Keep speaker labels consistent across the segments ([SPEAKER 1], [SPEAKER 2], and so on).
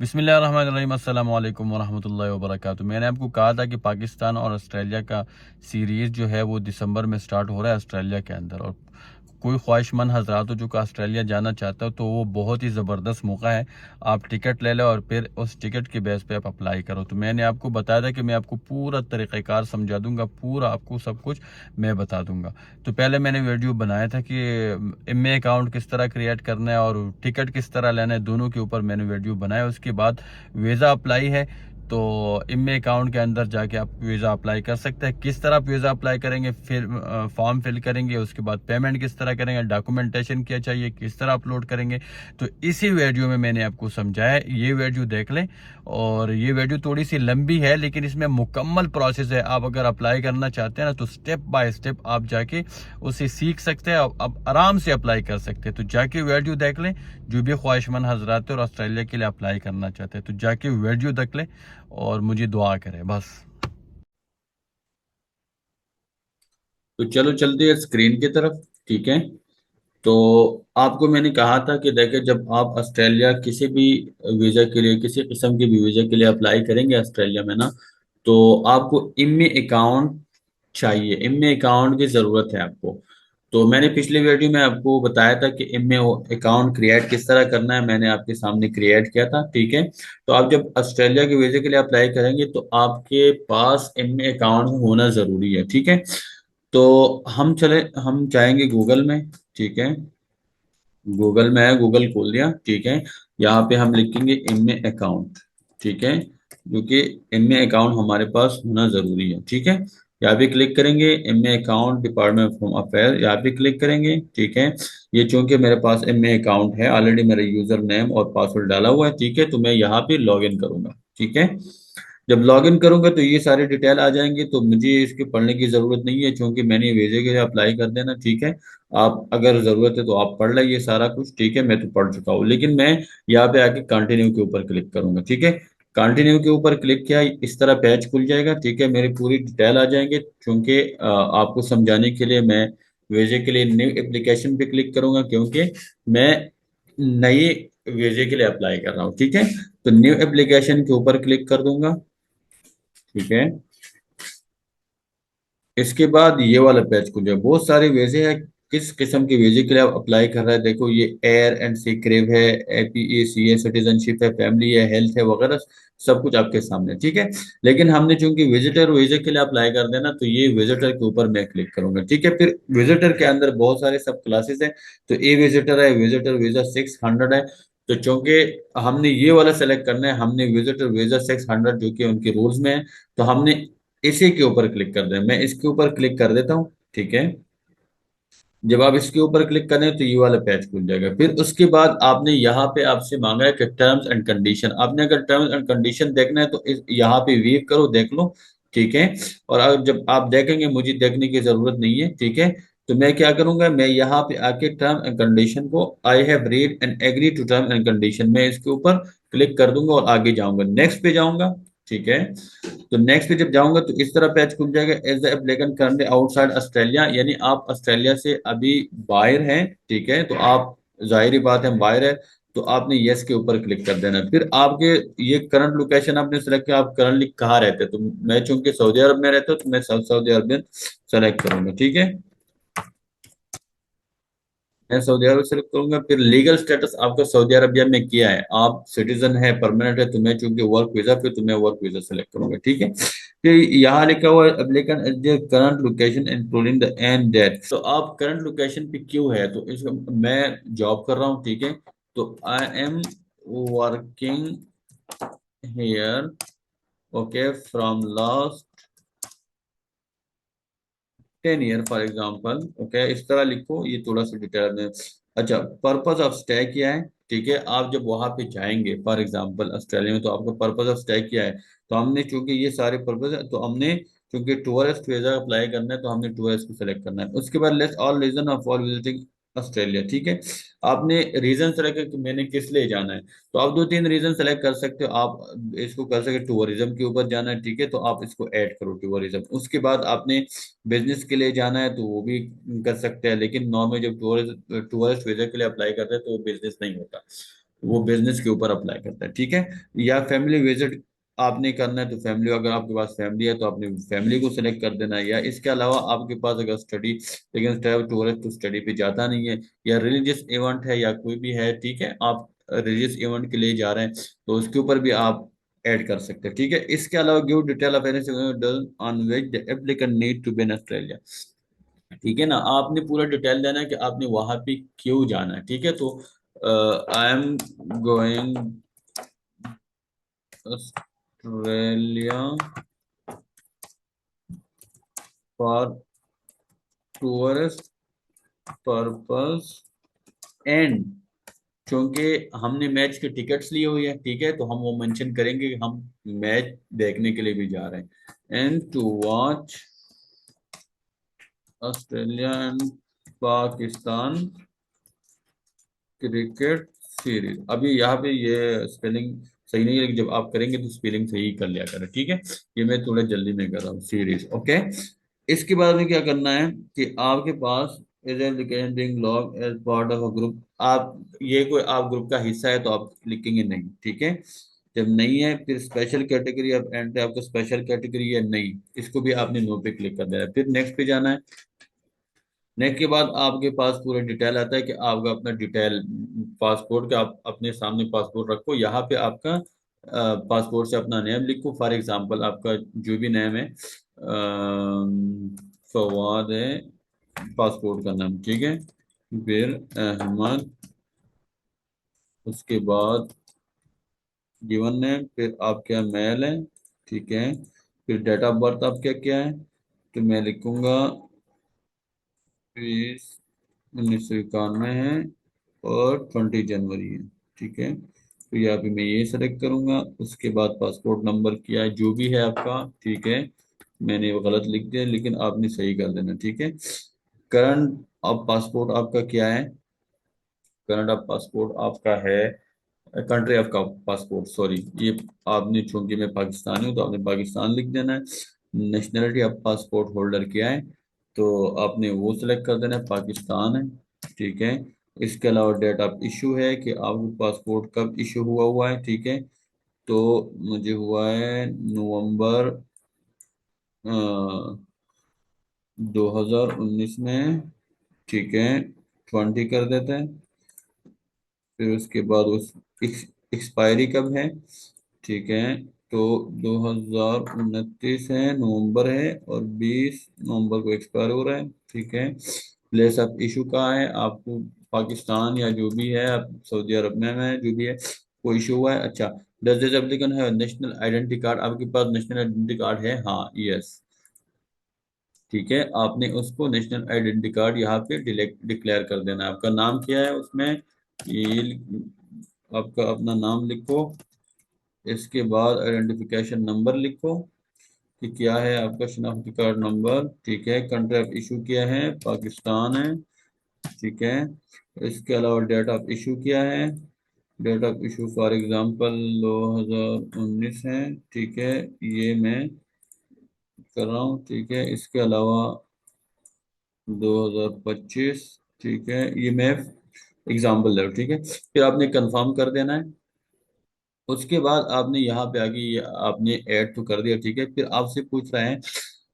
[SPEAKER 1] बिस्मिल्लाहिर्रहमानिर्रहीम अस्सलाम वालेकुम वरहमतुल्लाहि वबरकातुहू। मैंने आपको कहा था कि पाकिस्तान और ऑस्ट्रेलिया का सीरीज़ जो है वो दिसंबर में स्टार्ट हो रहा है ऑस्ट्रेलिया के अंदर। और कोई ख्वाहिशमंद हजरात हो जो कि ऑस्ट्रेलिया जाना चाहता हो तो वो बहुत ही ज़बरदस्त मौका है। आप टिकट ले लो और फिर उस टिकट के बेस पे आप अप्लाई करो। तो मैंने आपको बताया था कि मैं आपको पूरा तरीक़ाकार समझा दूंगा, पूरा आपको सब कुछ मैं बता दूंगा। तो पहले मैंने वीडियो बनाया था कि एमए अकाउंट किस तरह क्रिएट करना है और टिकट किस तरह लेना है, दोनों के ऊपर मैंने वीडियो बनाया। उसके बाद वीज़ा अप्लाई है, तो एमए अकाउंट के अंदर जाके आप वीज़ा अप्लाई कर सकते हैं। किस तरह आप वीज़ा अप्लाई करेंगे, फिर फॉर्म फिल करेंगे, उसके बाद पेमेंट किस तरह करेंगे, डॉक्यूमेंटेशन क्या चाहिए, किस तरह अपलोड करेंगे, तो इसी वीडियो में मैंने आपको समझाया है। ये वीडियो देख लें। और ये वीडियो थोड़ी सी लंबी है लेकिन इसमें मुकम्मल प्रोसेस है। आप अगर अप्लाई करना चाहते हैं ना तो स्टेप बाय स्टेप आप जाके उसे सीख सकते हैं, आप आराम से अप्लाई कर सकते हैं। तो जाके वीडियो देख लें। जो भी ख्वाहिशमंद हजरात और ऑस्ट्रेलिया के लिए अप्लाई करना चाहते हैं तो जाके वीडियो देख लें और मुझे दुआ करें बस।
[SPEAKER 2] तो चलो चलते हैं स्क्रीन की तरफ। ठीक है। तो आपको मैंने कहा था कि देखिए, जब आप ऑस्ट्रेलिया किसी भी वीजा के लिए, किसी किस्म के भी वीजा के लिए अप्लाई करेंगे ऑस्ट्रेलिया में ना, तो आपको इनमें अकाउंट चाहिए, इनमें अकाउंट की जरूरत है आपको। तो मैंने पिछले वीडियो में आपको बताया था कि इनमें अकाउंट क्रिएट किस तरह करना है, मैंने आपके सामने क्रिएट किया था। ठीक है। तो आप जब ऑस्ट्रेलिया के वीजे के लिए अप्लाई करेंगे तो आपके पास इनमें अकाउंट होना जरूरी है। ठीक है। तो हम चाहेंगे गूगल में। ठीक है। गूगल में है, गूगल खोल दिया। ठीक है। यहाँ पे हम लिखेंगे इनमें अकाउंट। ठीक है। क्योंकि इनमें अकाउंट हमारे पास होना जरूरी है। ठीक है। यहाँ पे क्लिक करेंगे, इनमें account department of home affair, यहाँ पे क्लिक करेंगे। ठीक है। ये चूंकि मेरे पास इनमें अकाउंट है ऑलरेडी, मेरा यूजर नेम और पासवर्ड डाला हुआ है। ठीक है। तो मैं यहाँ पे लॉग इन करूंगा। ठीक है। जब लॉग इन करूंगा तो ये सारे डिटेल आ जाएंगे, तो मुझे इसके पढ़ने की जरूरत नहीं है क्योंकि मैंने वीजे के लिए अप्लाई कर देना। ठीक है। आप अगर जरूरत है तो आप पढ़ लें ये सारा कुछ। ठीक है। मैं तो पढ़ चुका हूँ, लेकिन मैं यहाँ पे आके कंटिन्यू के ऊपर क्लिक करूंगा। ठीक है। कंटिन्यू के ऊपर क्लिक किया, इस तरह पेज खुल जाएगा। ठीक है। मेरी पूरी डिटेल आ जाएंगे क्योंकि आपको समझाने के लिए मैं वीजे के लिए न्यू एप्लीकेशन पे क्लिक करूंगा, क्योंकि मैं नई वीजे के लिए अप्लाई कर रहा हूँ। ठीक है। तो न्यू एप्लीकेशन के ऊपर क्लिक कर दूंगा। ठीक है। इसके बाद ये वाला पेज खुल जाए, बहुत सारे वीजे हैं। किस किस्म के वीजे के लिए आप अप्लाई कर रहे हैं, देखो ये एयर एंड सी क्रेव है, एपीए है, सिटीजनशिप है, फैमिली है, हेल्थ है वगैरह, सब कुछ आपके सामने। ठीक है। लेकिन हमने चूंकि विजिटर वीजे के लिए अप्लाई कर देना, तो ये विजिटर के ऊपर मैं क्लिक करूंगा। ठीक है। फिर विजिटर के अंदर बहुत सारे सब क्लासेस हैं। तो ए विजिटर है, विजिटर वीजा 600 है। तो चूंकि हमने ये वाला सेलेक्ट करना है, हमने विजिटर वीजा 600 जो कि उनके रूल्स में है, तो हमने इसी के ऊपर क्लिक कर दें। मैं इसके ऊपर क्लिक कर देता हूँ। ठीक है। जब आप इसके ऊपर क्लिक करें तो ये वाला पेज खुल जाएगा। फिर उसके बाद आपने यहाँ पे आपसे मांगा है कि टर्म्स एंड कंडीशन, आपने अगर टर्म्स एंड कंडीशन देखना है तो यहाँ पे वीव करो, देख लो। ठीक है। और अगर जब आप देखेंगे, मुझे देखने की जरूरत नहीं है। ठीक है। तो मैं क्या करूंगा, मैं यहाँ पे आके टर्म एंड कंडीशन को I have read and agree to term and condition, मैं इसके ऊपर क्लिक कर दूंगा और आगे जाऊंगा, नेक्स्ट पे जाऊंगा। ठीक है। तो नेक्स्ट पे जब जाऊंगा तो इस तरह पेज खुल जाएगा, as the applicant currently outside Australia, यानी आप ऑस्ट्रेलिया से अभी बाहर हैं। ठीक है। तो आप, जाहिर बात है, बाहर है, तो आपने यस के ऊपर क्लिक कर देना है। फिर आपके ये करंट लोकेशन आपने सेलेक्ट किया, आप करंटली कहाँ रहते हैं, तो मैं चूंकि सऊदी अरब में रहता हूँ तो मैं सऊदी अरब सेलेक्ट करूंगा। ठीक है। मैं सऊदी अरब सेलेक्ट करूंगा। फिर लीगल स्टेटस आपका सऊदी अरबिया में किया है, आप सिटीजन है, परमानेंट है, तो मैं चूंकि वर्क वीजा पे, तो मैं वर्क वीजा सेलेक्ट करूंगा। ठीक है। फिर यहाँ लिखा हुआ applicant current location including the end date, तो आप करंट लोकेशन पे क्यों है, तो इसका मैं जॉब कर रहा हूँ। ठीक है। तो I am working here, okay, from last 10 year for example. Okay, इस तरह लिखो, ये थोड़ा सा डिटेल में। अच्छा, पर्पज ऑफ स्टे किया है। ठीक है। आप जब वहां पे जाएंगे फॉर एग्जाम्पल ऑस्ट्रेलिया में, तो आपका पर्पज ऑफ स्टे किया है। तो हमने चूंकि ये सारे पर्पज है, तो हमने चूंकि टूरिस्ट वीजा अप्लाई करना है, तो हमने टूरिस्ट को सेलेक्ट करना है। उसके बाद let's all reason of for visiting Australia. ठीक है। आपने रीजन सेलेक्ट कि मैंने किस लिए जाना है, तो आप दो तीन रीजन सेलेक्ट कर सकते हो। आप इसको कर सकते, टूरिज्म के ऊपर जाना है। ठीक है। तो आप इसको ऐड करो टूरिज्म। उसके बाद आपने बिजनेस के लिए जाना है तो वो भी कर सकते हैं, लेकिन नॉर्मल जब टूरिस्ट टूरिस्ट वीजा के लिए अप्लाई करते हैं तो वो बिजनेस नहीं होता। वो बिजनेस के ऊपर अप्लाई करता है, ठीक है। या फैमिली विजिट आपने करना है तो फैमिली, अगर आपके पास फैमिली है तो आपने फैमिली को सिलेक्ट कर देना है। या इसके अलावा आपके पास अगर स्टडी, लेकिन ट्रैवल टूरिस्ट तो स्टडी पे जाता नहीं है, या रिलीजियस इवेंट है या कोई भी है, ठीक है, आप रिलीजियस इवेंट के लिए जा रहे हैं तो उसके ऊपर भी आप ऐड कर सकते हैं, ठीक है। इसके अलावा give detail of any on which the applicant need to be in Australia, ठीक है ना। आपने पूरा डिटेल देना है कि आपने वहां पे क्यों जाना है, ठीक है। तो I am going Australia for tourist purpose and, क्योंकि हमने मैच की टिकट्स ली हुई है, ठीक है, तो हम वो मेंशन करेंगे कि हम मैच देखने के लिए भी जा रहे हैं। And to watch Australia and Pakistan cricket series. अभी यहाँ पे ये स्पेलिंग सही नहीं है, लेकिन जब आप करेंगे तो स्पेलिंग सही कर लिया करें, ठीक है। ये मैं थोड़ा जल्दी में कर रहा हूँ, सीरीज, ओके। इसके बाद में क्या करना है कि आपके पास इज एप्लीकेशन बीइंग लॉग as part of a group, आप ये कोई आप ग्रुप का हिस्सा है तो आप लिखेंगे नहीं, ठीक है। जब नहीं है फिर स्पेशल कैटेगरी, अब एंट्री आपका स्पेशल कैटेगरी है नहीं, इसको भी आपने नो पे क्लिक कर देना है। फिर नेक्स्ट पे जाना है। नेक्स्ट के बाद आपके पास पूरा डिटेल आता है कि आपका अपना डिटेल पासपोर्ट का, आप अपने सामने पासपोर्ट रखो, यहाँ पे आपका पासपोर्ट से अपना नेम लिखो। फॉर एग्जांपल आपका जो भी नेम है, फवाद है पासपोर्ट का नाम, ठीक है। फिर अहमद, उसके बाद गिवन नेम, फिर आप क्या मेल है, ठीक है। फिर डेट ऑफ बर्थ आप क्या क्या है, तो मैं लिखूंगा 20 1991 है और 20 जनवरी है, ठीक है। तो यहाँ पे मैं ये सेलेक्ट करूंगा। उसके बाद पासपोर्ट नंबर क्या है जो भी है आपका, ठीक है। मैंने वो गलत लिख दिया लेकिन आपने सही कर देना, ठीक है। करंट अब पासपोर्ट आपका क्या है, करंट ऑफ पासपोर्ट आपका है, कंट्री ऑफ का पासपोर्ट, सॉरी, ये आपने, चूंकि मैं पाकिस्तानी हूँ तो आपने पाकिस्तान लिख देना है। नेशनलिटी ऑफ पासपोर्ट होल्डर क्या है, तो आपने वो सिलेक्ट कर देना है, पाकिस्तान है, ठीक है। इसके अलावा डेट ऑफ इशू है कि आपको पासपोर्ट कब इशू हुआ हुआ है, ठीक है। तो मुझे हुआ है नवंबर 2019 में, ठीक है। 20 कर देते हैं। फिर उसके बाद उस एक्सपायरी कब है, ठीक है। तो 2029 है, नवंबर है, और 20 नवंबर को एक्सपायर हो रहा है, ठीक है। प्लेस ऑफ इशू कहाँ है आपको, पाकिस्तान या जो भी है, आप सऊदी अरब में है जो भी है, वो इशू हुआ है, अच्छा। डज दिस एप्लीकेंट है नेशनल आइडेंटिटी कार्ड, आपके पास नेशनल आइडेंटिटी कार्ड है, हाँ, यस, ठीक है। आपने उसको नेशनल आइडेंटिटी कार्ड यहाँ पे डिक्लेयर कर देना है। आपका नाम क्या है उसमें, ये आपका अपना नाम लिखो। इसके बाद आइडेंटिफिकेशन नंबर लिखो कि क्या है आपका शनाख्ती कार्ड नंबर, ठीक है। कंट्री ऑफ इशू क्या है, पाकिस्तान है, ठीक है। इसके अलावा डेट ऑफ इशू क्या है, date of issue for example 2019 है, ठीक है, ये मैं कर रहा हूँ, ठीक है। इसके अलावा 2025, ठीक है, ये मैं एग्जाम्पल ले रहा हूँ, ठीक है। फिर आपने कंफर्म कर देना है। उसके बाद आपने यहाँ पे आगे ये आपने ऐड तो कर दिया, ठीक है। फिर आपसे पूछ रहे हैं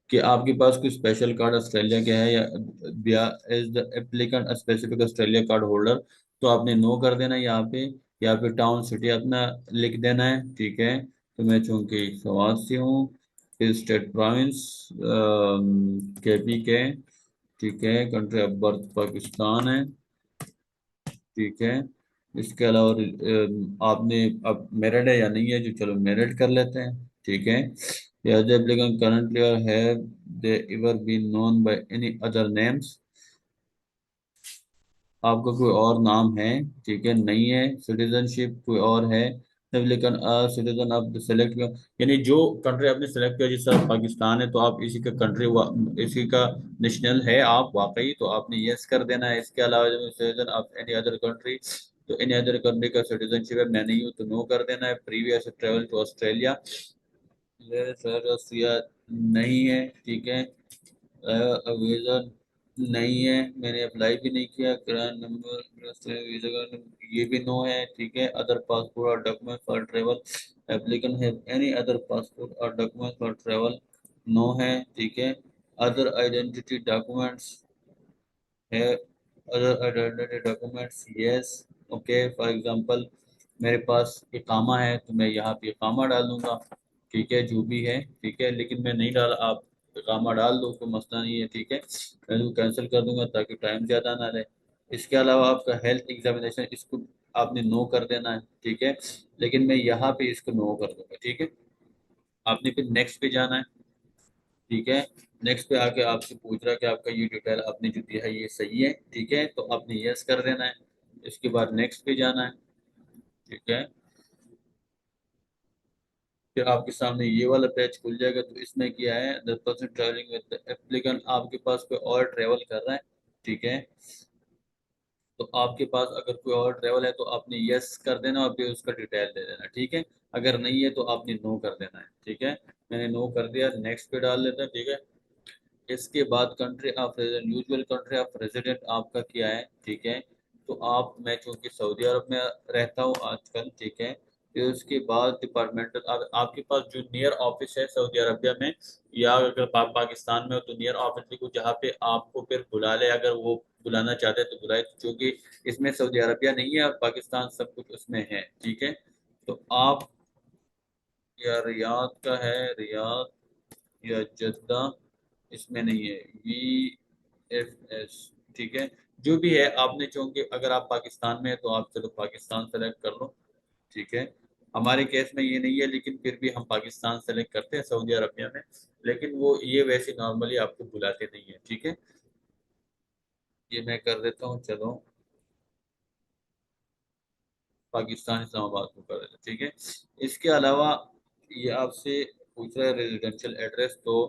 [SPEAKER 2] कि आपके पास कोई स्पेशल कार्ड ऑस्ट्रेलिया का है या is the applicant specific Australia card holder, तो आपने नो कर देना है यहाँ पे। या फिर टाउन सिटी अपना लिख देना है, ठीक है। तो मैं चूंकि सवात से हूँ, फिर स्टेट प्रोविंस KP के, ठीक है। कंट्री ऑफ बर्थ पाकिस्तान है, ठीक है। इसके अलावा आपने अब मेरिड है या नहीं है, जो चलो मेरिड कर लेते हैं, ठीक है। या the applicant currently or have they ever been known by any other names, आपका कोई और नाम है, ठीक है, नहीं है। सिटीजनशिप कोई और है, लेकिन सिटीजन आप सेलेक्ट, यानी जो कंट्री आपने सेलेक्ट किया, जैसे पाकिस्तान है तो आप इसी का कंट्री, इसी का नेशनल है आप वाकई, तो आपने यस कर देना है। इसके अलावा जो citizen of any other country, तो एनी अदर कंट्री का सिटीजनशिप है, मैं नहीं हूँ, तो नो कर देना है। Previous travel to Australia, Australia नहीं है, ठीक है। वीजा नहीं है, मैंने अप्लाई भी नहीं किया। ग्रांड नंबर वीजा का ये भी नो है, ठीक है। अदर पासपोर्ट और document for travel, applicant have any other passport और डॉक्यूमेंट फॉर ट्रेवल, नो है, ठीक है। अदर आइडेंटिटी डॉक्यूमेंट्स है, other identity documents yes, okay. For example मेरे पास इकामा है तो मैं यहाँ पे इकामा डाल दूंगा, ठीक है, जो भी है, ठीक है। लेकिन मैं नहीं डाला, आप इकामा डाल दो, कोई मसला नहीं है, ठीक है। मैं इसको कैंसिल कर दूंगा ताकि टाइम ज़्यादा ना रहे। इसके अलावा आपका हेल्थ एग्जामिनेशन, इसको आपने नो कर देना है, ठीक है। लेकिन मैं यहाँ पे इसको नो कर दूंगा, ठीक है। आपने फिर नेक्स्ट पे जाना है, ठीक है। नेक्स्ट पे आके आपसे पूछ रहा है कि आपका ये डिटेल आपने जो दिया है ये सही है, ठीक है, तो आपने यस कर देना है। इसके बाद नेक्स्ट पे जाना है, ठीक है। फिर आपके सामने ये वाला पेज खुल जाएगा। तो इसमें क्या है, the person travelling with applicant, आपके पास कोई और ट्रैवल कर रहा है, ठीक है। तो आपके पास अगर कोई और ट्रैवल है तो आपने यस कर देना और फिर उसका डिटेल दे देना, ठीक है। अगर नहीं है तो आपने नो कर देना है, ठीक है। मैंने नो कर दिया, नेक्स्ट पे डाल देता है, ठीक है। इसके बाद country of resident, usual country of resident आपका क्या है, ठीक है। तो आप, मैं चूंकि सऊदी अरब में रहता हूँ आजकल, ठीक है। फिर उसके बाद डिपार्टमेंटल, आपके पास जो नियर ऑफिस है सऊदी अरबिया में, या अगर पाकिस्तान में हो तो नियर ऑफिस भी कुछ जहाँ पे आपको फिर बुला ले, अगर वो बुलाना चाहते हैं तो बुलाए, क्योंकि इसमें सऊदी अरबिया नहीं है और पाकिस्तान सब कुछ उसमें है, ठीक है। तो आप, या रियाद का है, रियाद या जद्दा, इसमें नहीं है, VFS, ठीक है। जो भी है, आपने चूंकि अगर आप पाकिस्तान में है तो आप चलो पाकिस्तान सेलेक्ट कर लो, ठीक है। हमारे केस में ये नहीं है, लेकिन फिर भी हम पाकिस्तान सेलेक्ट करते हैं सऊदी अरबिया में। लेकिन वो ये वैसे नॉर्मली आपको बुलाते नहीं है, ठीक है। ये मैं कर देता हूँ, चलो पाकिस्तान इस्लामाबाद को कर देते हैं, ठीक है। इसके अलावा ये आपसे पूछ रहा है रेजिडेंशियल एड्रेस, तो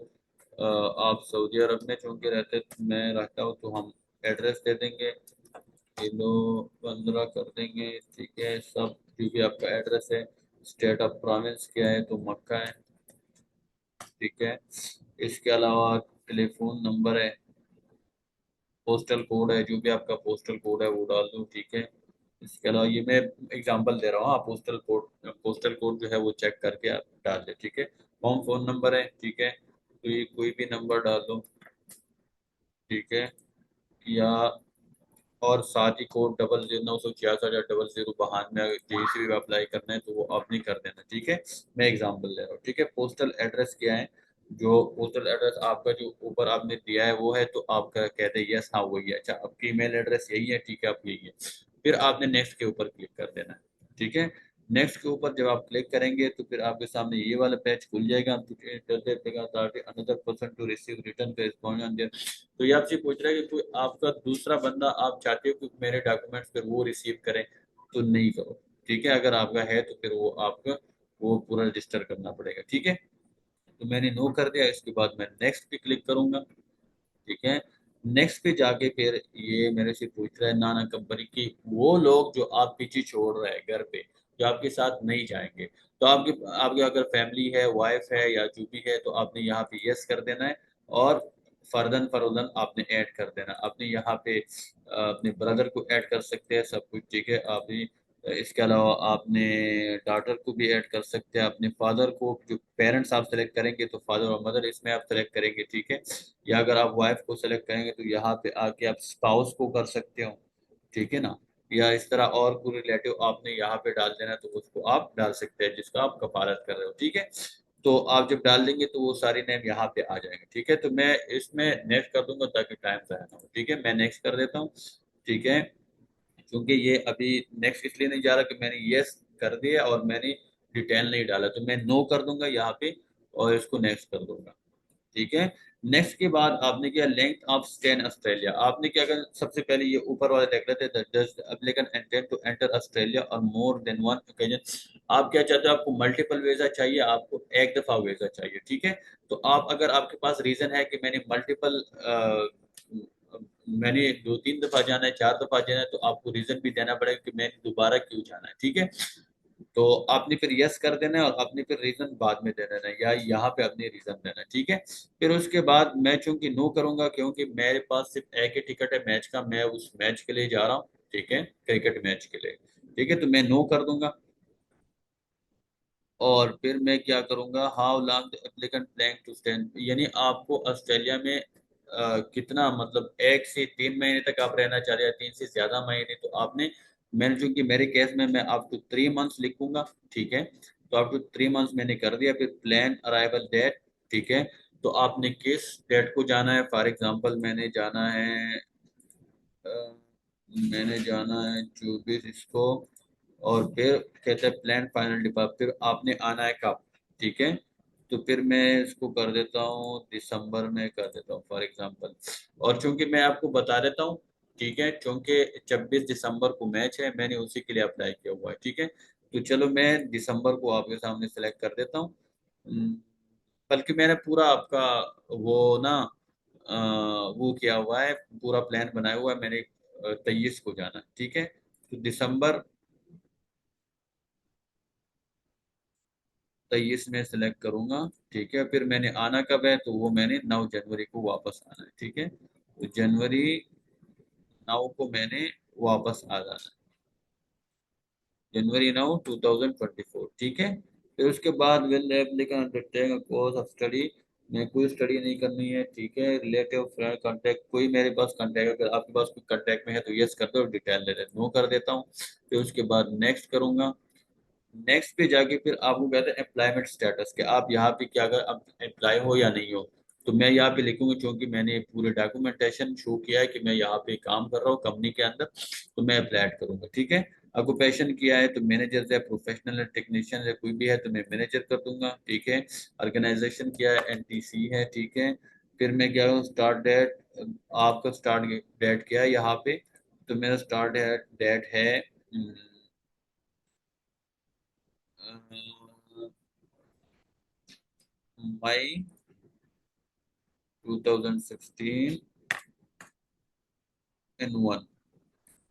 [SPEAKER 2] आप सऊदी अरब में चूंकि रहते, मैं रहता हूँ, तो हम एड्रेस दे देंगे, किलो 15 कर देंगे, ठीक है। सब जो भी आपका एड्रेस है, स्टेट ऑफ प्रोविंस क्या है तो मक्का है, ठीक है। इसके अलावा टेलीफोन नंबर है, पोस्टल कोड है, जो भी आपका पोस्टल कोड है वो डाल दो, ठीक है। इसके अलावा ये मैं एग्जांपल दे रहा हूँ, आप पोस्टल कोड जो है वो चेक करके आप डाल दें, ठीक है। होम फोन नंबर है, ठीक है, तो ये कोई भी नंबर डाल दो, ठीक है। या और साथ ही कोड 00966000 बहान में अगर कहीं से भी अप्लाई करना है तो वो आपने कर देना, ठीक है। मैं एग्जांपल दे रहा हूँ, ठीक है। पोस्टल एड्रेस क्या है, जो पोस्टल एड्रेस आपका जो ऊपर आपने दिया है वो है, तो आप कहते हैं यस हाँ वही है, अच्छा आपकी ईमेल एड्रेस यही है, ठीक है, आप यही है। फिर आपने नेक्स्ट के ऊपर क्लिक कर देना है, ठीक है। नेक्स्ट के ऊपर जब आप क्लिक करेंगे तो फिर आपके सामने ये वाला पेज खुल जाएगा। Another person to receive return correspondence, तो ये आपसे पूछ रहा है कि कोई आपका दूसरा बंदा आप चाहते हो कि मेरे डॉक्यूमेंट्स फिर वो रिसीव करें, तो नहीं करो, ठीक है। अगर आपका है तो फिर वो आपका वो पूरा रजिस्टर करना पड़ेगा, ठीक है। तो मैंने नो कर दिया। इसके बाद मैं नेक्स्ट पे क्लिक करूंगा, ठीक है। नेक्स्ट पे जाके फिर ये मेरे से पूछ रहा है नाना कंपनी की वो लोग जो आप पीछे छोड़ रहे हैं घर पे, जो आपके साथ नहीं जाएंगे, तो आपके आपके अगर फैमिली है, वाइफ है या जो भी है, तो आपने यहाँ पे यस कर देना है। और फर्दन फरोदन आपने ऐड कर देना, आपने यहाँ पे अपने ब्रदर को ऐड कर सकते हैं, सब कुछ ठीक है। आपने इसके अलावा आपने डॉटर को भी ऐड कर सकते हैं, अपने फादर को, जो पेरेंट्स आप सेलेक्ट करेंगे तो फादर और मदर इसमें आप सेलेक्ट करेंगे, ठीक है। या अगर आप वाइफ को सेलेक्ट करेंगे तो यहाँ पे आके आप स्पाउस को कर सकते हो, ठीक है ना। या इस तरह और कोई रिलेटिव आपने यहाँ पे डाल देना, तो उसको आप डाल सकते हैं जिसका आप कफालत कर रहे हो, ठीक है। तो आप जब डाल देंगे तो वो सारे नेम यहाँ पे आ जाएंगे, ठीक है। तो मैं इसमें नेक्स्ट कर दूंगा ताकि टाइम ज़ाया ना हो, ठीक है। मैं नेक्स्ट कर देता हूँ, ठीक है। क्योंकि ये अभी नेक्स्ट इसलिए नहीं जा रहा कि मैंने यस कर दिया और मैंने डिटेल नहीं डाला, तो मैं नो कर दूंगा यहाँ पे और इसको नेक्स्ट कर दूंगा, ठीक है। नेक्स्ट के बाद आपने किया length of stay in Australia, आपने क्या करना, सबसे पहले ये ऊपर वाले देख लेते हैं, does applicant intend to enter Australia or more then one occasion, आप क्या चाहते हो, आपको मल्टीपल वीजा चाहिए, आपको एक दफा वीजा चाहिए, ठीक है। तो आप, अगर आपके पास रीजन है कि मैंने 2-3 दफा जाना है, 4 दफा जाना है, तो आपको रीजन भी देना पड़ेगा कि मैंने दोबारा क्यों जाना है, ठीक है। तो आपने फिर यस कर देना है और आपने फिर रीजन बाद में दे देना है, या यहाँ पे अपने रीजन देना है, ठीक है। फिर उसके बाद मैं चूंकि नो करूंगा, क्योंकि मेरे पास सिर्फ एक ही टिकट है मैच का, मैं उस मैच के लिए जा रहा हूँ, ठीक है, क्रिकेट मैच के लिए, ठीक है, तो मैं नो कर दूंगा। और फिर मैं क्या करूंगा, how long the applicant plan to stand, यानी आपको ऑस्ट्रेलिया में कितना, मतलब 1 से 3 महीने तक आप रहना चाह रहे हैं, 3 से ज्यादा महीने, तो आपने, मैंने चूंकि मेरे केस में मैं आपको 3 मंथ्स लिखूंगा, ठीक है, तो आपको 3 मंथ्स मैंने कर दिया। फिर प्लान अराइवल डेट, ठीक है, तो आपने किस डेट को जाना है, फॉर एग्जांपल अ, मैंने जाना है 24 इसको, और फिर कहते हैं प्लान फाइनल डिपार्ट, फिर आपने आना है कब, ठीक है, तो फिर मैं इसको कर देता हूँ दिसंबर में कर देता हूँ फॉर एग्जांपल। और चूंकि मैं आपको बता देता हूँ, ठीक है, चूंकि 26 दिसंबर को मैच है, मैंने उसी के लिए अप्लाई किया हुआ है, ठीक है, तो चलो मैं दिसंबर को आपके सामने सेलेक्ट कर देता हूँ। हम्म, बल्कि मैंने पूरा आपका वो ना वो किया हुआ है, पूरा प्लान बनाया हुआ है मैंने, 23 को जाना है, ठीक है, तो दिसंबर 23 में सेलेक्ट करूंगा, ठीक है। फिर मैंने आना कब है, तो वो मैंने 9 जनवरी को वापस आना है, ठीक है, तो जनवरी 9 को मैंने वापस आ जाना है, जनवरी 9 2024, ठीक है। फिर उसके बाद will applicant undertake a course of study, मैं कोई स्टडी नहीं करनी है, ठीक है। रिलेटिव फ्रेंड कांटेक्ट, कोई मेरे पास कांटेक्ट, अगर आपके पास कोई कांटेक्ट में है तो यस कर दो, डिटेल दे दे, नो कर देता हूँ। फिर उसके बाद नेक्स्ट करूंगा। नेक्स्ट पे जाके फिर आपको कहते हैं एम्प्लॉयमेंट स्टेटस के, आप यहाँ पे क्या, अगर आप एम्प्लॉय हो या नहीं हो, तो मैं यहाँ पे लिखूंगा, क्योंकि मैंने पूरे डॉक्यूमेंटेशन शो किया है कि मैं यहाँ पे काम कर रहा हूँ कंपनी के अंदर, तो मैं अप्लाई करूंगा, ठीक है। ऑक्यूपेशन किया है तो मैनेजर है, प्रोफेशनल है, टेक्नीशियन है, कोई भी है तो मैं मैनेजर कर दूंगा, ठीक है। ऑर्गेनाइजेशन किया है, एनटीसी है, ठीक है। फिर मैं क्या हूँ, स्टार्ट डेट, आपका स्टार्ट डेट क्या है यहाँ पे, तो मेरा स्टार्ट डेट है मई 2016 इन 1,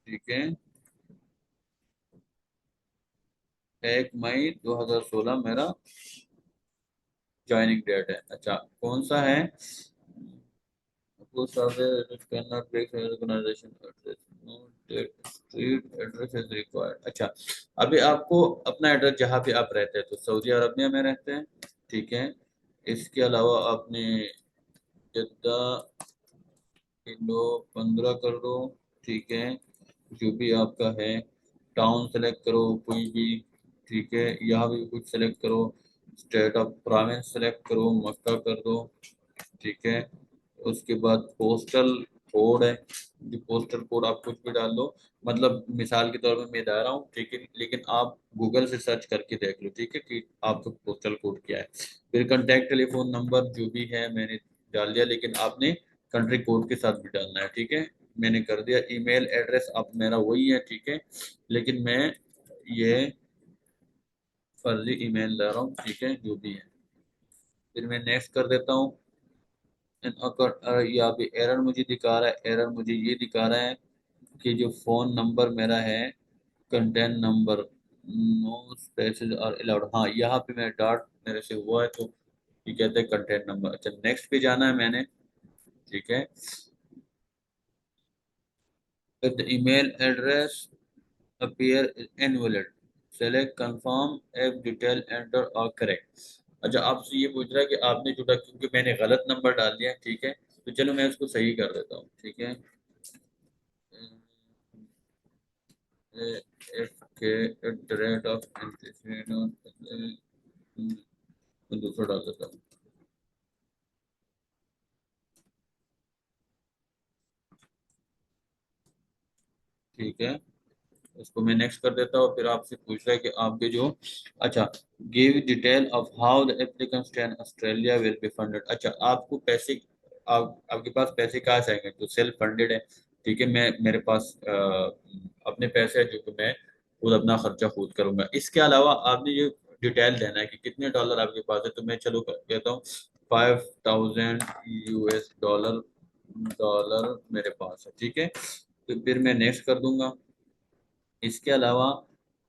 [SPEAKER 2] ठीक है, 1 मई 2016 मेरा ज्वाइनिंग डेट है। अच्छा, कौन सा है, स्ट्रीट एड्रेस इज रिक्वायर्ड। अच्छा, अभी आपको अपना एड्रेस जहाँ पे आप रहते हैं, तो सऊदी अरबिया में रहते हैं, ठीक है। इसके अलावा आपने जद्दा किलो 15 कर दो, ठीक है, जो भी आपका है। टाउन सेलेक्ट करो कोई भी, ठीक है, यहाँ भी कुछ सेलेक्ट करो। स्टेट ऑफ प्रोविंस सेलेक्ट करो, मक्का कर दो, ठीक है। उसके बाद पोस्टल कोड है, जो पोस्टल कोड आप कुछ भी डाल दो, मतलब मिसाल के तौर पे मैं बता रहा हूँ, ठीक है, लेकिन आप गूगल से सर्च करके देख लो, ठीक है, कि आपका पोस्टल कोड क्या है। फिर कांटेक्ट टेलीफोन नंबर जो भी है मैंने डाल दिया, लेकिन आपने कंट्री कोड के साथ भी डालना है, ठीक है, मैंने कर दिया। ईमेल एड्रेस अब मेरा वही है, ठीक है, लेकिन मैं ये फर्जी ईमेल दे रहा हूँ, ठीक है, जो भी है। फिर मैं नेक्स्ट कर देता हूँ। अगर यहाँ पे एरर मुझे दिखा रहा है, एरर मुझे ये दिखा रहा है कि जो फोन नंबर मेरा है, content number, no spaces are allowed, हाँ यहाँ पे मेरा डॉट मेरे से हुआ है, तो ये कहते हैं कंटेंट नंबर। अच्छा, नेक्स्ट पे जाना है मैंने, ठीक है। If the email address appear invalid, select confirm if detail enter are correct। अच्छा, आपसे ये पूछ रहा है कि आपने जुड़ा, क्योंकि मैंने गलत नंबर डाल दिया है, ठीक है, तो चलो मैं इसको सही कर देता हूँ, ठीक है। एफ के एट द रेट ऑफ दूसरा डाल देता हूँ, ठीक है। इसको मैं नेक्स्ट कर देता हूँ। फिर आपसे पूछ रहा है कि आपके जो, अच्छा, give detail of how the applicant can Australia will be funded. अच्छा, आपको पैसे, आपके पास पैसे कहाँ से आएंगे, तो सेल्फ फंडेड है, ठीक है, मैं मेरे पास अपने पैसे है जो कि मैं खुद अपना खर्चा खुद करूंगा। इसके अलावा आपने ये डिटेल देना है कि कितने डॉलर आपके पास है, तो मैं चलो कहता हूँ 5000 US डॉलर, डॉलर मेरे पास है, ठीक है, तो फिर मैं नेक्स्ट कर दूंगा। इसके अलावा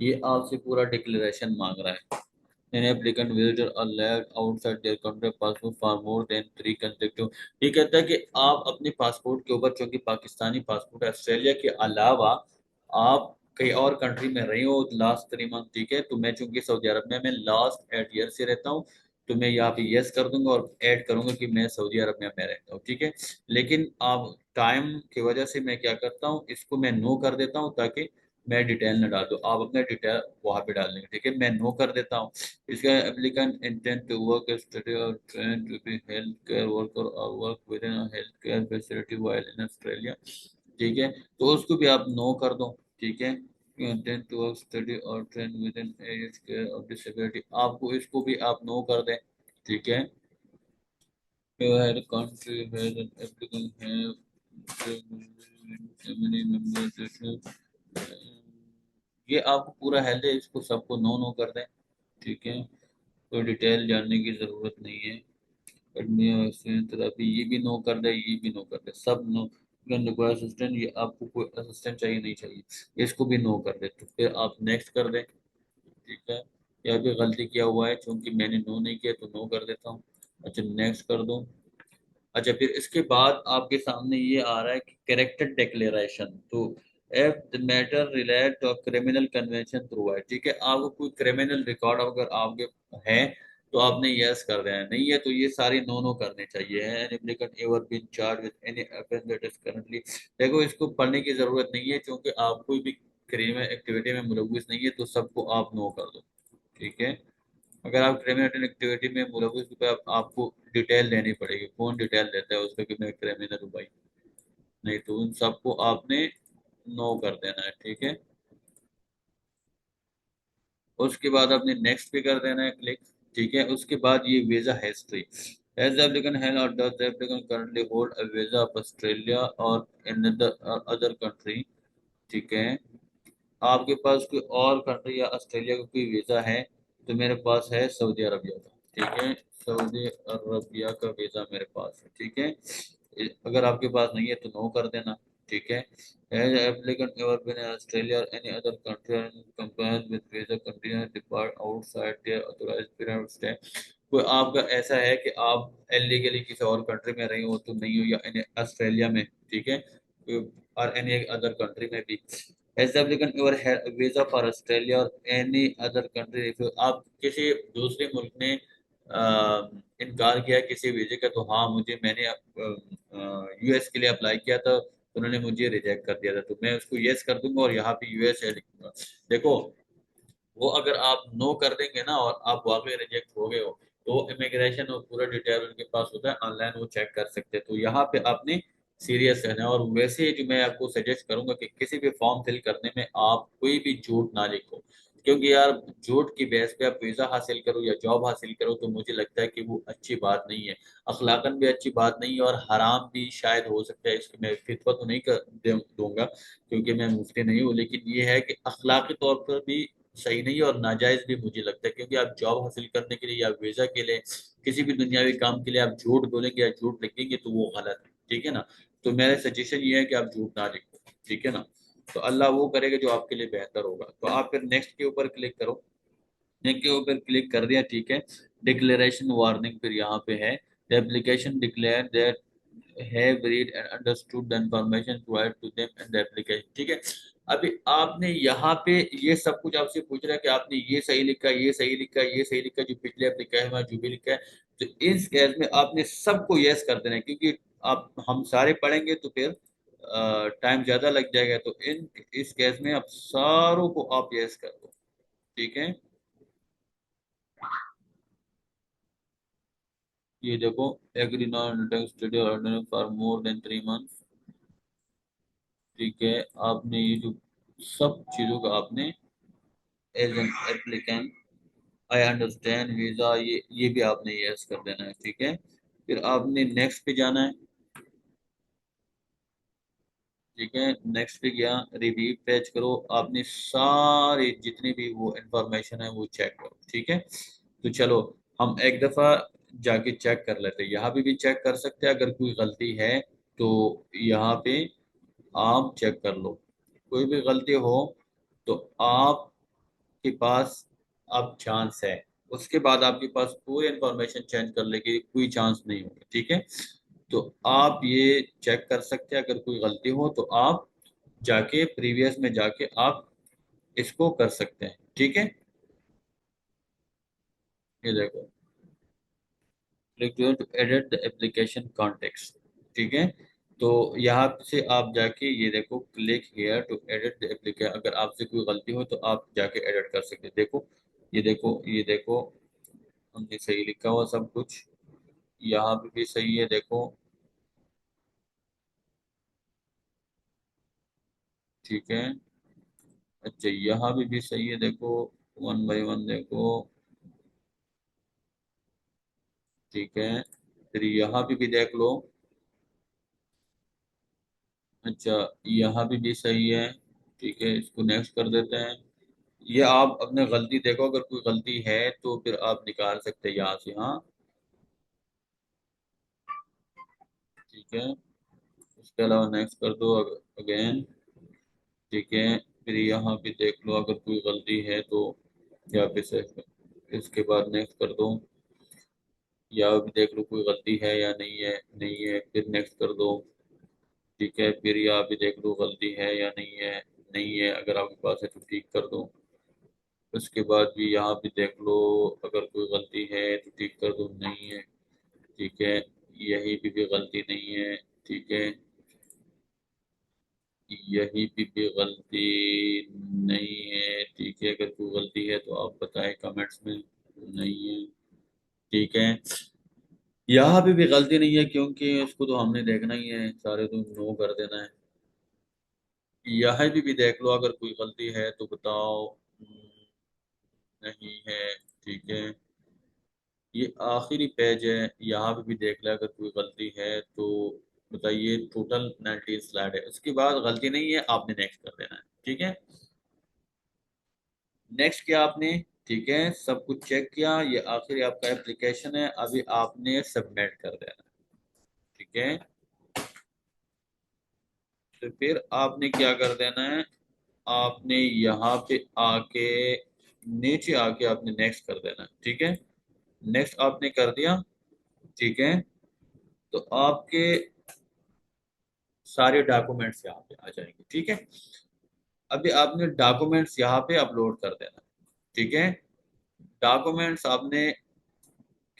[SPEAKER 2] ये आपसे पूरा डिक्लेरेशन मांग रहा है। An applicant visitor a land outside their country passport for more than 3 consecutive। ये कहता है कि आप अपने पासपोर्ट के ऊपर, चूंकि पाकिस्तानी पासपोर्ट है, ऑस्ट्रेलिया के अलावा आप कई और कंट्री में रहे हो लास्ट 3 मंथ, ठीक है। तो मैं चूंकि सऊदी अरब में मैं लास्ट 8 ईयर से रहता हूँ, तो मैं यहाँ पे यस कर दूंगा और ऐड करूंगा कि मैं सऊदी अरब में मैं रहता हूँ, ठीक है। लेकिन आप टाइम की वजह से मैं क्या करता हूँ, इसको मैं नो कर देता हूँ ताकि मैं डिटेल न डाल दूँ। आप अपना डिटेल वहां पे डाल देंगे, ठीक है। मैं नो कर देता हूँ। इसका applicant intent to work, study और train to be health care worker और work within health care facility while in Australia, ठीक है। तो उसको भी आप नो कर दो, ठीक है। इंटेंट टू वर्क, स्टडी और train within age care or disability, आपको इसको भी आप नो कर दें, ठीक है। Your country where an applicant have family members, ये आपको पूरा हेल्थ है, इसको सबको नो नो कर दें, ठीक है। कोई डिटेल जानने की जरूरत नहीं है। थेरेपी ये भी नो कर दे, ये भी नो कर दे, सब नो। असिस्टेंट, ये आपको कोई असिस्टेंट चाहिए नहीं चाहिए, इसको भी नो कर दे। तो फिर आप नेक्स्ट कर दें, ठीक है। या भी गलती किया हुआ है, चूंकि मैंने नो नहीं किया तो नो कर देता हूँ। अच्छा, नेक्स्ट कर दो। अच्छा, फिर इसके बाद आपके सामने ये आ रहा है कि कैरेक्टर डिक्लेरेशन। तो if the matter relate to criminal convention through है, ठीक है। आपको कोई क्रिमिनल रिकॉर्ड अगर आपके है तो आपने यस कर देना है, नहीं है तो ये सारी नो नो करने चाहिए। An applicant ever been charge with any offence that is currently, देखो इसको पढ़ने की जरूरत नहीं है क्योंकि आप कोई भी क्रिमिनल एक्टिविटी में मुलव्विस नहीं है, तो सबको आप नो कर दो, ठीक है। अगर आप क्रिमिनल एक्टिविटी में मुलव्विस हो तो आपको डिटेल देनी पड़ेगी। कौन डिटेल देता है उसका कि मैं क्रिमिनल हूँ भाई? नहीं, तो उन सबको आपने नो कर देना है, ठीक है। उसके बाद आपने नेक्स्ट पे कर देना है क्लिक, ठीक है। उसके बाद ये visa history, has applicant has और does applicant currently hold a visa of Australia और इन अदर कंट्री, ठीक है। आपके पास कोई और कंट्री या ऑस्ट्रेलिया का कोई वीजा है? तो मेरे पास है सऊदी अरबिया का, ठीक है। सऊदी अरबिया का वीजा मेरे पास है, ठीक है। अगर आपके पास नहीं है तो नो कर देना, ठीक है। Has applicant ever been in Australia और any other country and compliance with visa condition depart outside their authorised period of stay, कोई आपका ऐसा है कि आप इलीगली किसी और कंट्री में रहे हो तो नहीं हो, या ऑस्ट्रेलिया में, ठीक है, और एनी अदर कंट्री में भी। As applicant your visa for Australia और एनी अदर कंट्री, इफ आप किसी दूसरे मुल्क ने इनकार किया किसी वीजे का, तो हाँ मुझे, मैंने यूएस के लिए अप्लाई किया था, तो उन्होंने मुझे रिजेक्ट कर दिया था, तो मैं उसको यस कर दूंगा और यहाँ पे यूएस है लिखूंगा। देखो, वो अगर आप नो कर देंगे ना और आप वाकई रिजेक्ट हो गए हो, तो इमिग्रेशन और पूरा डिटेल उनके पास होता है, ऑनलाइन वो चेक कर सकते हैं। तो यहाँ पे आपने सीरियस रहना है। और वैसे ही जो मैं आपको सजेस्ट करूंगा कि किसी भी फॉर्म फिल करने में आप कोई भी झूठ ना लिखो, क्योंकि यार झूठ की बेस पे आप वीजा हासिल करो या जॉब हासिल करो तो मुझे लगता है कि वो अच्छी बात नहीं है, अखलाकन भी अच्छी बात नहीं है, और हराम भी शायद हो सकता है। इसकी मैं फितवा तो नहीं दूंगा क्योंकि मैं मुफ्ती नहीं हूँ, लेकिन ये है कि अखलाकी तौर पर भी सही नहीं है और नाजायज भी मुझे लगता है, क्योंकि आप जॉब हासिल करने के लिए या वीजा के लिए, किसी भी दुनियावी काम के लिए आप झूठ बोलेंगे या झूठ लिखेंगे तो वो गलत है, ठीक है ना। तो मेरा सजेशन ये है कि आप झूठ ना लिखो, ठीक है ना। तो अल्लाह वो करेगा जो आपके लिए बेहतर होगा। तो आप फिर नेक्स्ट के ऊपर क्लिक करो। नेक्स्ट के ऊपर क्लिक कर दिया, ठीक है। डिक्लेरेशन वार्निंग फिर यहाँ पे है, the application declare that have read and understood the information provided to them in the application, ठीक है। अभी आपने यहाँ पे ये सब कुछ आपसे पूछ रहा है कि आपने ये सही लिखा, ये सही लिखा, ये सही लिखा, जो पिछले एप्लीकेशन में जो भी लिखा है। तो इस केस में आपने सबको यस कर देना है, क्योंकि आप हम सारे पढ़ेंगे तो फिर टाइम ज्यादा लग जाएगा। तो इन इस केस में आप सारों को आप यस कर दो, ठीक है। ये देखो, agree non study for more than 3 month, ठीक है। आपने ये जो सब चीजों का आपने as an applicant I understand visa, ये भी आपने यस कर देना है, ठीक है। फिर आपने नेक्स्ट पे जाना है, ठीक है। नेक्स्ट पे गया, रिव्यू पेज करो, आपने सारे जितने भी वो इंफॉर्मेशन है वो चेक करो, ठीक है। तो चलो, हम एक दफा जाके चेक कर लेते हैं, यहाँ पे भी चेक कर सकते हैं अगर कोई गलती है तो यहाँ पे आप चेक कर लो। कोई भी गलती हो तो आप आपके पास अब चांस है। उसके बाद आपके पास पूरी इंफॉर्मेशन चेंज करने की कोई चांस नहीं होगा, ठीक है। तो आप ये चेक कर सकते हैं, अगर कोई गलती हो तो आप जाके प्रीवियस में जाके आप इसको कर सकते हैं, ठीक है। ये देखो, click to edit the application context, ठीक है। तो यहाँ से आप जाके ये देखो, click here to edit the application, अगर आपसे कोई गलती हो तो आप जाके एडिट कर सकते हैं। देखो, ये देखो, ये देखो, हमने सही लिखा हुआ सब कुछ, यहाँ पे भी सही है, देखो, ठीक है। अच्छा, यहाँ भी सही है, देखो, वन बाय वन देखो, ठीक है। फिर यहाँ भी देख लो। अच्छा, यहाँ भी सही है, ठीक है, इसको नेक्स्ट कर देते हैं। ये आप अपने गलती देखो, अगर कोई गलती है तो फिर आप निकाल सकते हैं यहाँ से, हाँ, ठीक है। उसके अलावा नेक्स्ट कर दो अगेन, ठीक है। फिर यहाँ भी देख लो, अगर कोई गलती है तो यहाँ पे से इसके बाद नेक्स्ट कर दो। यहाँ भी देख लो कोई गलती है या नहीं है, नहीं है, फिर नेक्स्ट कर दो, ठीक है। फिर यहाँ भी देख लो गलती है या नहीं है, नहीं है, अगर आपके पास है तो ठीक कर दो। उसके बाद भी यहाँ भी देख लो, अगर कोई गलती है तो ठीक कर दो, नहीं है, ठीक है। यही भी गलती नहीं है, ठीक है। यही भी गलती नहीं है, ठीक है। अगर कोई गलती है तो आप बताएं कमेंट्स में, नहीं है, ठीक है। यहाँ भी गलती नहीं है, क्योंकि उसको तो हमने देखना ही है, सारे तो नो कर देना है। यहाँ भी देख लो, अगर कोई गलती है तो बताओ, नहीं है, ठीक है। ये आखिरी पेज है, यहाँ पे भी देख ले, अगर कोई गलती है तो बताइए। टोटल 19 स्लाइड है, उसके बाद गलती नहीं है, आपने नेक्स्ट कर देना है, ठीक है। नेक्स्ट किया आपने, ठीक है, सब कुछ चेक किया, ये आखिरी आपका एप्लीकेशन है, अभी आपने सबमिट कर देना है, ठीक है। तो फिर आपने क्या कर देना है, आपने यहाँ पे आके, नीचे आके आपने नेक्स्ट कर देना है, ठीक है। नेक्स्ट आपने कर दिया, ठीक है। तो आपके सारे डॉक्यूमेंट्स यहाँ पे आ जाएंगे, ठीक है। अभी आपने डॉक्यूमेंट्स यहाँ पे अपलोड कर देना, ठीक है। डॉक्यूमेंट्स आपने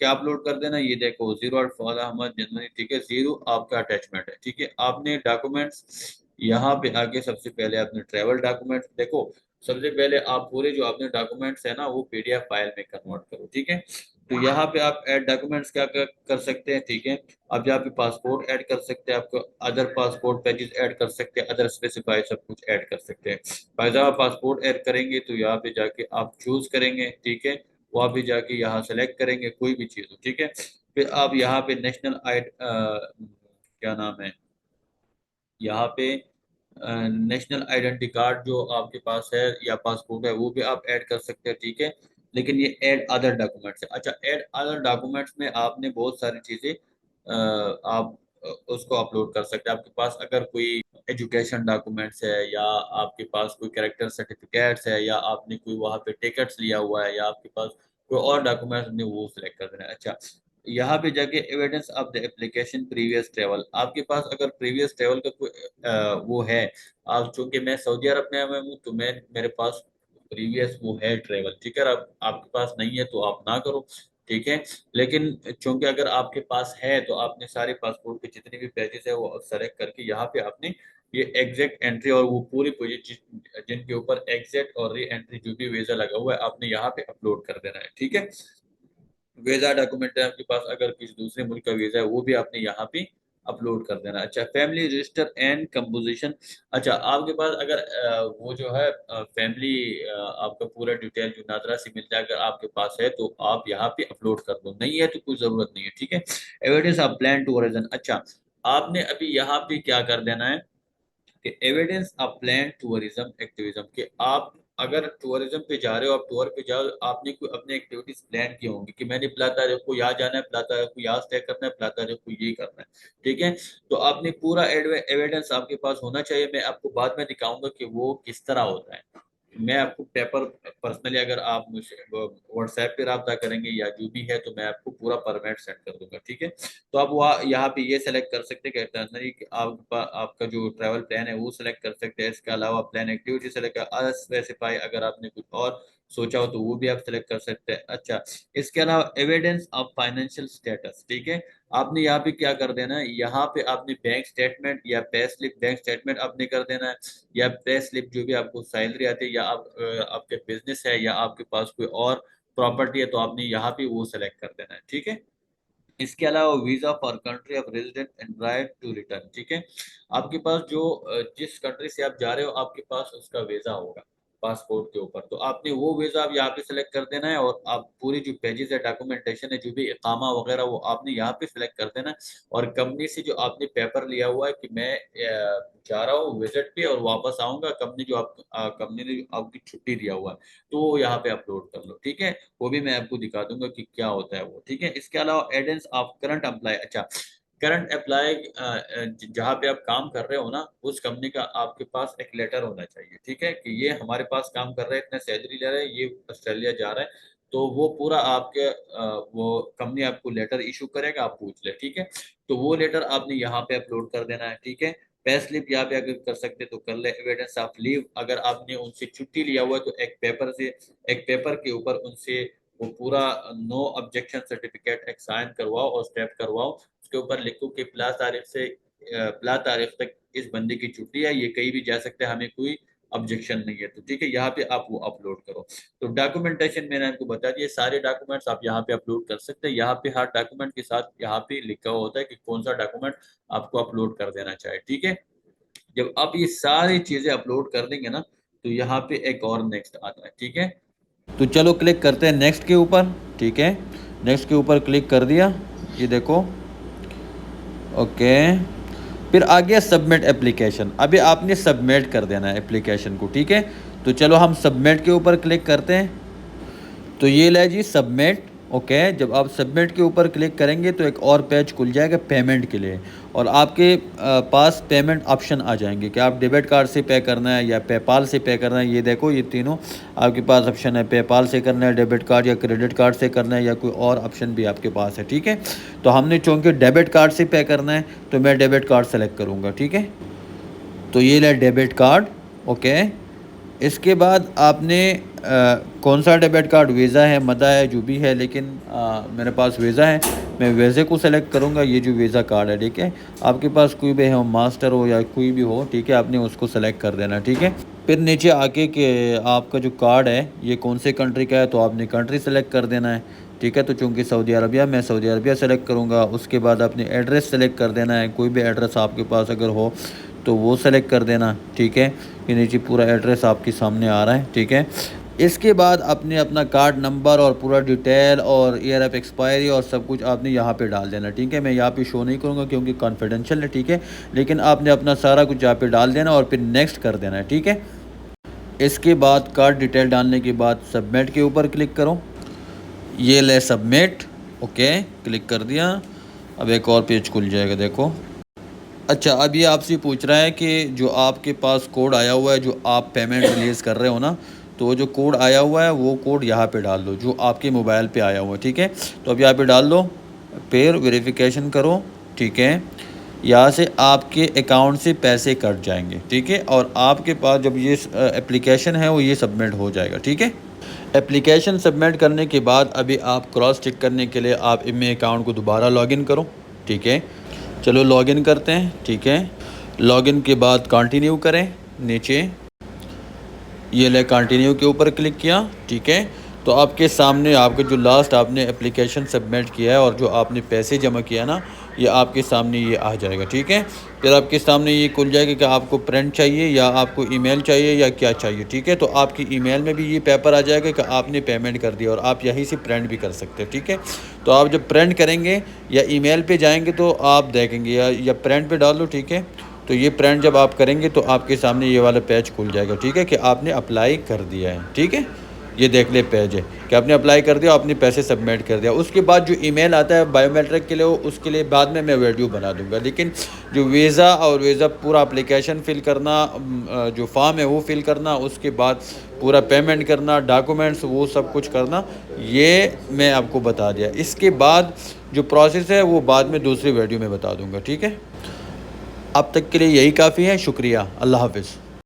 [SPEAKER 2] क्या अपलोड कर देना, ये देखो, 0 फॉर अहमद जनवरी, ठीक है, 0 आपका अटैचमेंट है, ठीक है। आपने डॉक्यूमेंट्स यहाँ पे आके सबसे पहले आपने ट्रैवल डॉक्यूमेंट्स देखो, सबसे पहले आप पूरे जो आपने डॉक्यूमेंट्स है ना वो पीडीएफ फाइल में कन्वर्ट करो, ठीक है। तो यहाँ पे आप ऐड डॉक्यूमेंट्स क्या कर सकते हैं, ठीक है। आप यहाँ पे पासपोर्ट ऐड कर सकते हैं, आपको अदर पासपोर्ट पेजेस ऐड कर सकते हैं, अदर स्पेसिफाई सब कुछ ऐड कर सकते हैं। जब आप पासपोर्ट ऐड करेंगे तो यहाँ पे जाके आप चूज करेंगे, ठीक है। वहां भी जाके यहाँ सेलेक्ट करेंगे कोई भी चीज हो, ठीक है। फिर आप यहाँ पे नेशनल आइड क्या नाम है, यहाँ पे नेशनल आइडेंटिटी कार्ड जो आपके पास है या पासपोर्ट है वो भी आप ऐड कर सकते हैं, ठीक है। लेकिन ये ऐड अदर डॉक्यूमेंट्स है। अच्छा, ऐड अदर डॉक्यूमेंट्स में आपने बहुत सारी चीजें आप उसको अपलोड कर सकते हैं। आपके पास अगर कोई एजुकेशन डॉक्यूमेंट्स है, या आपके पास कोई कैरेक्टर सर्टिफिकेट्स है, या आपने कोई वहाँ पे टिकट्स लिया हुआ है, या आपके पास कोई और डॉक्यूमेंट्स ने, वो सिलेक्ट कर देना है। अच्छा, यहाँ पे जाके evidence of the application previous travel, आपके पास अगर प्रीवियस ट्रेवल का कोई वो है, आप चूंकि मैं सऊदी अरब में हूँ तो मैं मेरे पास प्रीवियस वो है ट्रेवल, ठीक है। अब आपके पास नहीं है तो आप ना करो, ठीक है। लेकिन चूंकि अगर आपके पास है तो आपने सारे पासपोर्ट के जितने भी पेजेस है वो सेलेक्ट करके यहाँ पे आपने ये एग्जैक्ट एंट्री और वो पूरी पोजीशन जिनके ऊपर एग्जैक्ट और री एंट्री जो भी वीजा लगा हुआ है आपने यहाँ पे अपलोड कर देना है, ठीक है। वीजा डॉक्यूमेंट है आपके पास, अगर किसी दूसरे मुल्क का वीजा है वो भी आपने यहाँ पे अपलोड कर देना। अच्छा, फैमिली रजिस्टर एंड कंपोजिशन, अच्छा आपके पास अगर वो जो है फैमिली आपका पूरा डिटेल जो नादरा से मिल जाए, अगर आपके पास है तो आप यहाँ पे अपलोड कर दो, नहीं है तो कोई जरूरत नहीं है, ठीक है। एविडेंस ऑफ प्लान टूरिज्म, अच्छा आपने अभी यहाँ पे क्या कर देना है कि evidence of plan tourism activism, कि आप अगर टूरिज्म पे जा रहे हो, आप टूर पे जाओ, आपने कोई अपने एक्टिविटीज प्लान की होंगी कि मैंने प्लाता रे को यहाँ जाना है, प्लाता रे को यहाँ स्टे करना है, प्लाता रे को ये करना है, ठीक है। तो आपने पूरा एविडेंस आपके पास होना चाहिए, मैं आपको बाद में दिखाऊंगा कि वो किस तरह होता है, मैं आपको पेपर पर्सनली अगर आप मुझे व्हाट्सएप पे रब्ता करेंगे या जो भी है, तो मैं आपको पूरा परमिट सेंड कर दूंगा, ठीक है। तो आप वहाँ यहाँ पे ये सेलेक्ट कर सकते हैं कि इटरनरी आपका जो ट्रैवल प्लान है वो सिलेक्ट कर सकते हैं। इसके अलावा प्लान एक्टिविटी सेलेक्ट कर, अनस्पेसिफाई अगर आपने कुछ और सोचा हो तो वो भी आप सिलेक्ट कर सकते हैं। अच्छा, इसके अलावा एविडेंस ऑफ फाइनेंशियल स्टेटस, ठीक है। आपने यहाँ पे क्या कर देना है, यहाँ पे आपने बैंक स्टेटमेंट या पे स्लिप, बैंक स्टेटमेंट आपने कर देना है, या पे स्लिप जो भी आपको सैलरी आती है, या आपके बिजनेस है, या आपके पास कोई और प्रॉपर्टी है, तो आपने यहाँ पे वो सेलेक्ट कर देना है, ठीक है। इसके अलावा visa for country of resident and right to return, ठीक है। आपके पास जो जिस कंट्री से आप जा रहे हो आपके पास उसका वीजा होगा पासपोर्ट के ऊपर, तो आपने वो वीजा आप यहाँ पे सेलेक्ट कर देना है, और आप पूरी जो पेजेस है, डॉक्यूमेंटेशन है, जो भी इकामा वगैरह, वो आपने यहाँ पे सिलेक्ट कर देना है। और कंपनी से जो आपने पेपर लिया हुआ है कि मैं जा रहा हूँ विजिट पे और वापस आऊंगा, कंपनी ने जो आपकी छुट्टी दिया हुआ है, तो वो यहाँ पे अपलोड कर लो, ठीक है। वो भी मैं आपको दिखा दूंगा कि क्या होता है वो, ठीक है। इसके अलावा एडेंस ऑफ करंट अप्लाई, अच्छा, करंट अप्लाई जहाँ पे आप काम कर रहे हो ना, उस कंपनी का आपके पास एक लेटर होना चाहिए, ठीक है, कि ये हमारे पास काम कर रहे हैं, इतना सैलरी ले रहे हैं, ये ऑस्ट्रेलिया जा रहा है। तो वो पूरा आपके वो कंपनी आपको लेटर इशू करेगा, आप पूछ ले, ठीक है। तो वो लेटर आपने यहाँ पे अपलोड कर देना है, ठीक है। पे स्लिप यहाँ पे अगर कर सकते तो कर ले। एविडेंस ऑफ लीव, अगर आपने उनसे छुट्टी लिया हुआ है तो एक पेपर के ऊपर उनसे वो पूरा नो ऑब्जेक्शन सर्टिफिकेट एक साइन करवाओ और स्टैम्प करवाओ। उसके ऊपर लिखो कि प्ला तारीख तक इस बंदे की छुट्टी है, ये कहीं भी जा सकते हैं, हमें कोई ऑब्जेक्शन नहीं है, तो ठीक है, यहाँ पे आप वो अपलोड करो। तो डॉक्यूमेंटेशन मैंने आपको बता दिया, सारे डॉक्यूमेंट्स आप यहाँ पे अपलोड कर सकते हैं। यहाँ पे हर डॉक्यूमेंट के साथ यहाँ पे लिखा हुआ होता है कि कौन सा डॉक्यूमेंट आपको अपलोड कर देना चाहिए, ठीक है। जब आप ये सारी चीजें अपलोड कर देंगे ना, तो यहाँ पे एक और नेक्स्ट आता है, ठीक है।
[SPEAKER 1] तो चलो क्लिक करते हैं नेक्स्ट के ऊपर, ठीक है। नेक्स्ट के ऊपर क्लिक कर दिया, ये देखो, ओके। फिर आ गया सबमिट एप्लीकेशन। अभी आपने सबमिट कर देना है एप्लीकेशन को, ठीक है। तो चलो हम सबमिट के ऊपर क्लिक करते हैं। तो ये ले जी सबमिट, ओके। जब आप सबमिट के ऊपर क्लिक करेंगे तो एक और पेज खुल जाएगा पेमेंट के लिए, और आपके पास पेमेंट ऑप्शन आ जाएंगे कि आप डेबिट कार्ड से पे करना है या पेपाल से पे करना है। ये देखो, ये तीनों आपके पास ऑप्शन है, पेपाल से करना है, डेबिट कार्ड या क्रेडिट कार्ड से करना है, या कोई और ऑप्शन भी आपके पास है, ठीक है। तो हमने चूँकि डेबिट कार्ड से पे करना है तो मैं डेबिट कार्ड सेलेक्ट करूँगा, ठीक है। तो ये ले डेबिट कार्ड, ओके। इसके बाद आपने कौन सा डेबिट कार्ड, वीज़ा है, मदा है, जो भी है, लेकिन मेरे पास वीज़ा है, मैं वीज़े को सेलेक्ट करूँगा। ये जो वीज़ा कार्ड है, ठीक है। आपके पास कोई भी हो, मास्टर हो या कोई भी हो, ठीक है, आपने उसको सेलेक्ट कर देना, ठीक है। फिर नीचे आके कि आपका जो कार्ड है ये कौन से कंट्री का है, तो आपने कंट्री सेलेक्ट कर देना है, ठीक है। तो चूँकि सऊदी अरबिया, मैं सऊदी अरबिया सेलेक्ट करूँगा। उसके बाद अपने एड्रेस सेलेक्ट कर देना है, कोई भी एड्रेस आपके पास अगर हो तो वो सेलेक्ट कर देना, ठीक है। ये नीचे पूरा एड्रेस आपके सामने आ रहा है, ठीक है। इसके बाद आपने अपना कार्ड नंबर और पूरा डिटेल और ईयर ऑफ एक्सपायरी और सब कुछ आपने यहाँ पे डाल देना, ठीक है। मैं यहाँ पे शो नहीं करूँगा क्योंकि कॉन्फिडेंशियल है, ठीक है, लेकिन आपने अपना सारा कुछ यहाँ पे डाल देना और फिर नेक्स्ट कर देना है, ठीक है। इसके बाद कार्ड डिटेल डालने के बाद सबमिट के ऊपर क्लिक करो। ये ले सबमिट, ओके, क्लिक कर दिया। अब एक और पेज खुल जाएगा, देखो। अच्छा, अब ये आपसे पूछ रहा है कि जो आपके पास कोड आया हुआ है, जो आप पेमेंट रिलीज़ कर रहे हो ना, तो जो कोड आया हुआ है वो कोड यहाँ पे डाल दो जो आपके मोबाइल पे आया हुआ है, ठीक है। तो अब यहाँ पे डाल दो, फिर वेरिफिकेशन करो, ठीक है। यहाँ से आपके अकाउंट से पैसे कट जाएंगे, ठीक है। और आपके पास जब ये एप्लीकेशन है वो ये सबमिट हो जाएगा, ठीक है। एप्लीकेशन सबमिट करने के बाद अभी आप क्रॉस चेक करने के लिए आप इमे अकाउंट को दोबारा लॉगिन करो, ठीक है। चलो लॉगिन करते हैं, ठीक है। लॉगिन के बाद कंटिन्यू करें, नीचे ये ले कंटिन्यू के ऊपर क्लिक किया, ठीक है। तो आपके सामने आपके जो लास्ट आपने एप्लीकेशन सबमिट किया है और जो आपने पैसे जमा किया ना, ये आपके सामने ये आ जाएगा, ठीक है। फिर आपके सामने ये खुल जाएगा कि आपको प्रिंट चाहिए या आपको ईमेल चाहिए या क्या चाहिए, ठीक है। तो आपकी ईमेल में भी ये पेपर आ जाएगा कि आपने पेमेंट कर दिया, और आप यहीं से प्रिंट भी कर सकते हैं, ठीक है। तो आप जब प्रिंट करेंगे या ईमेल पे जाएंगे तो आप देखेंगे, या प्रिंट पे डाल दो, ठीक है। तो ये प्रिंट जब आप करेंगे तो आपके सामने ये वाला पेज खुल जाएगा, ठीक है, कि आपने अप्लाई कर दिया है, ठीक है। ये देख ले पेज है कि आपने अप्लाई कर दिया, आपने पैसे सबमिट कर दिया। उसके बाद जो ईमेल आता है बायोमेट्रिक के लिए, उसके लिए बाद में मैं वीडियो बना दूंगा। लेकिन जो वीज़ा और वीज़ा पूरा एप्लीकेशन फ़िल करना, जो फॉर्म है वो फ़िल करना, उसके बाद पूरा पेमेंट करना, डॉक्यूमेंट्स वो सब कुछ करना, ये मैं आपको बता दिया। इसके बाद जो प्रोसेस है वो बाद में दूसरी वीडियो में बता दूंगा, ठीक है। अब तक के लिए यही काफ़ी है। शुक्रिया। अल्लाह हाफ़िज़।